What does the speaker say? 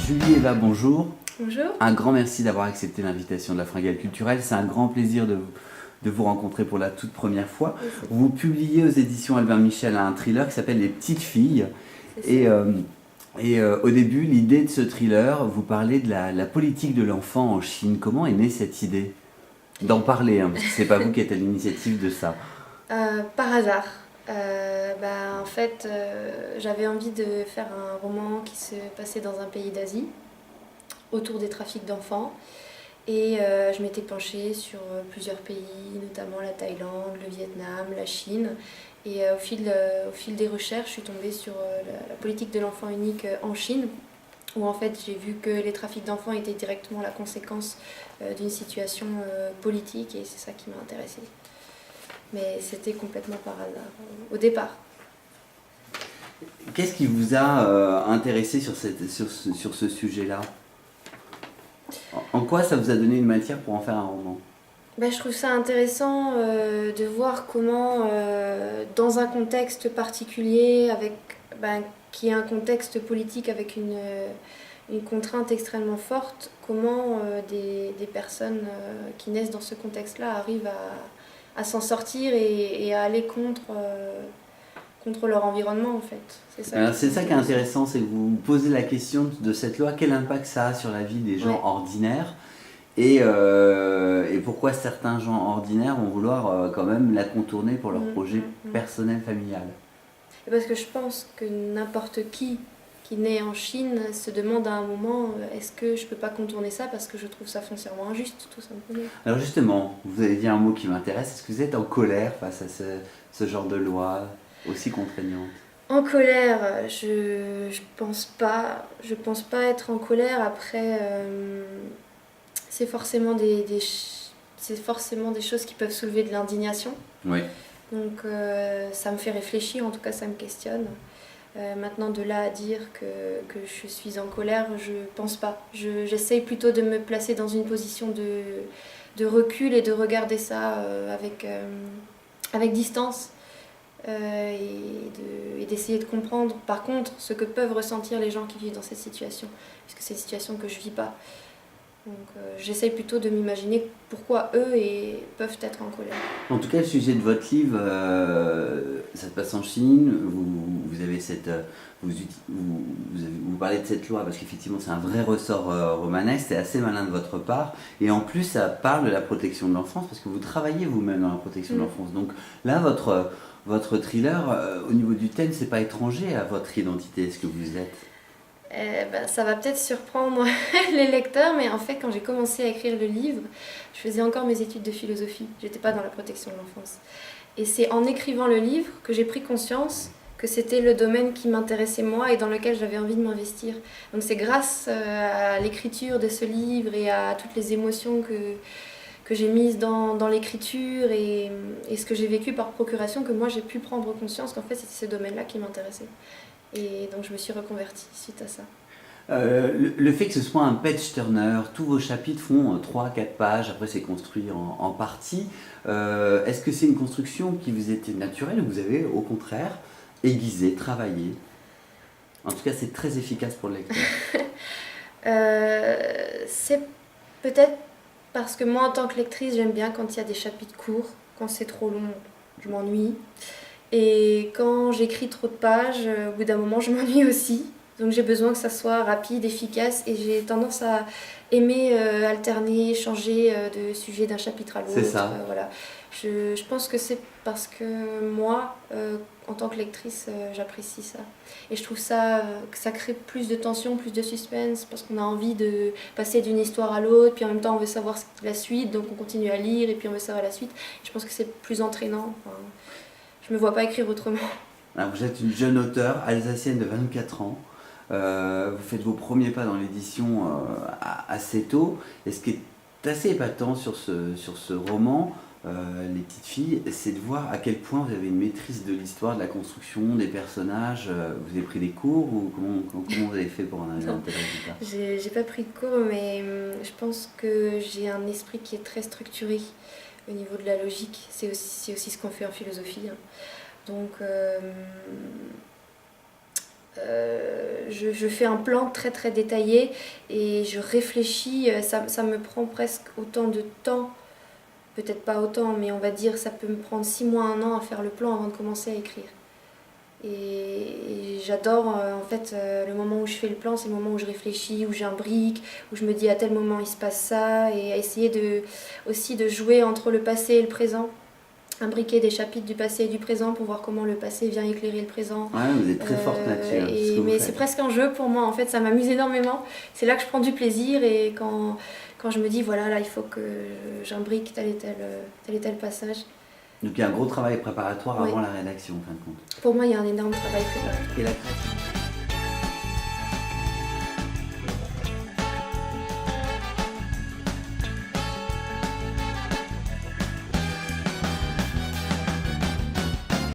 Julie Eva, bonjour. Bonjour. Un grand merci d'avoir accepté l'invitation de la Fringale Culturelle. C'est un grand plaisir de vous rencontrer pour la toute première fois. Vous publiez aux éditions Albin Michel un thriller qui s'appelle Les Petites Filles. Et au début, l'idée de ce thriller, vous parlez de la politique de l'enfant en Chine. Comment est née cette idée d'en parler, parce que c'est pas vous qui êtes à l'initiative de ça. Par hasard. En fait, j'avais envie de faire un roman qui se passait dans un pays d'Asie, autour des trafics d'enfants. Et je m'étais penchée sur plusieurs pays, notamment la Thaïlande, le Vietnam, la Chine. Et au fil des recherches, je suis tombée sur la politique de l'enfant unique en Chine, où en fait j'ai vu que les trafics d'enfants étaient directement la conséquence d'une situation politique, et c'est ça qui m'a intéressée. Mais c'était complètement par hasard au départ. Qu'est-ce qui vous a intéressé sur ce sujet-là ? En quoi ça vous a donné une matière pour en faire un roman ? Je trouve ça intéressant de voir comment, dans un contexte particulier, qui est un contexte politique avec une contrainte extrêmement forte, comment des personnes qui naissent dans ce contexte-là arrivent à s'en sortir et à aller contre leur environnement, en fait. C'est ça qui est intéressant, c'est que vous vous posez la question de cette loi, quel impact ça a sur la vie des gens ordinaires, et pourquoi certains gens ordinaires vont vouloir quand même la contourner pour leur projet personnel, familial. Parce que je pense que n'importe qui naît en Chine se demande à un moment, est-ce que je peux pas contourner ça parce que je trouve ça foncièrement injuste, tout simplement. Alors justement, vous avez dit un mot qui m'intéresse, est-ce que vous êtes en colère face à ce genre de loi aussi contraignante ? En colère, je pense pas être en colère. Après, c'est forcément des choses qui peuvent soulever de l'indignation. Oui. Donc ça me fait réfléchir, en tout cas ça me questionne. Maintenant, de là à dire que je suis en colère, je pense pas. J'essaye plutôt de me placer dans une position de recul et de regarder ça avec distance. Et d'essayer de comprendre par contre ce que peuvent ressentir les gens qui vivent dans cette situation, puisque c'est une situation que je vis pas. Donc j'essaye plutôt de m'imaginer pourquoi eux peuvent être en colère. En tout cas, le sujet de votre livre, ça se passe en Chine. Vous avez vous parlez de cette loi parce qu'effectivement c'est un vrai ressort romanesque, c'est assez malin de votre part. Et en plus, ça parle de la protection de l'enfance parce que vous travaillez vous-même dans la protection de l'enfance. Donc là, votre thriller, au niveau du thème, c'est pas étranger à votre identité, ce que vous êtes. Ça va peut-être surprendre les lecteurs, mais en fait, quand j'ai commencé à écrire le livre, je faisais encore mes études de philosophie. J'étais pas dans la protection de l'enfance. Et c'est en écrivant le livre que j'ai pris conscience que c'était le domaine qui m'intéressait moi et dans lequel j'avais envie de m'investir. Donc c'est grâce à l'écriture de ce livre et à toutes les émotions que j'ai mises dans l'écriture et ce que j'ai vécu par procuration que moi j'ai pu prendre conscience qu'en fait c'était ce domaine-là qui m'intéressait. Et donc je me suis reconvertie suite à ça. Le fait que ce soit un page-turner, tous vos chapitres font 3-4 pages, après c'est construit en partie. Est-ce que c'est une construction qui vous était naturelle ou vous avez au contraire aiguisé, travaillé ? En tout cas c'est très efficace pour le lecteur. C'est peut-être parce que moi en tant que lectrice j'aime bien quand il y a des chapitres courts, quand c'est trop long je m'ennuie. Et quand j'écris trop de pages, au bout d'un moment, je m'ennuie aussi. Donc j'ai besoin que ça soit rapide, efficace, et j'ai tendance à aimer alterner, changer de sujet d'un chapitre à l'autre. C'est ça. Voilà. Je pense que c'est parce que moi, en tant que lectrice, j'apprécie ça. Et je trouve ça que ça crée plus de tension, plus de suspense, parce qu'on a envie de passer d'une histoire à l'autre, puis en même temps on veut savoir la suite, donc on continue à lire, et puis on veut savoir la suite. Je pense que c'est plus entraînant. Enfin, je me vois pas écrire autrement. Alors, vous êtes une jeune auteure alsacienne de 24 ans. Vous faites vos premiers pas dans l'édition assez tôt. Et ce qui est assez épatant sur ce roman, Les Petites Filles, c'est de voir à quel point vous avez une maîtrise de l'histoire, de la construction, des personnages. Vous avez pris des cours ou comment vous avez fait pour en arriver à un tel résultat ? J'ai pas pris de cours, mais je pense que j'ai un esprit qui est très structuré au niveau de la logique. C'est aussi ce qu'on fait en philosophie. Donc je fais un plan très très détaillé et je réfléchis. Ça me prend presque autant de temps, peut-être pas autant, mais on va dire ça peut me prendre 6 mois, 1 an à faire le plan avant de commencer à écrire. Et j'adore en fait le moment où je fais le plan, c'est le moment où je réfléchis, où j'imbrique, où je me dis à tel moment il se passe ça, et à essayer aussi de jouer entre le passé et le présent, imbriquer des chapitres du passé et du présent pour voir comment le passé vient éclairer le présent. Ouais, vous êtes très forte là-dessus. Mais c'est presque un jeu pour moi, en fait, ça m'amuse énormément. C'est là que je prends du plaisir, et quand je me dis voilà, là il faut que j'imbrique tel et tel passage. Donc il y a un gros travail préparatoire Oui. avant la rédaction, en fin de compte. Pour moi, il y a un énorme travail préparatoire. Et la création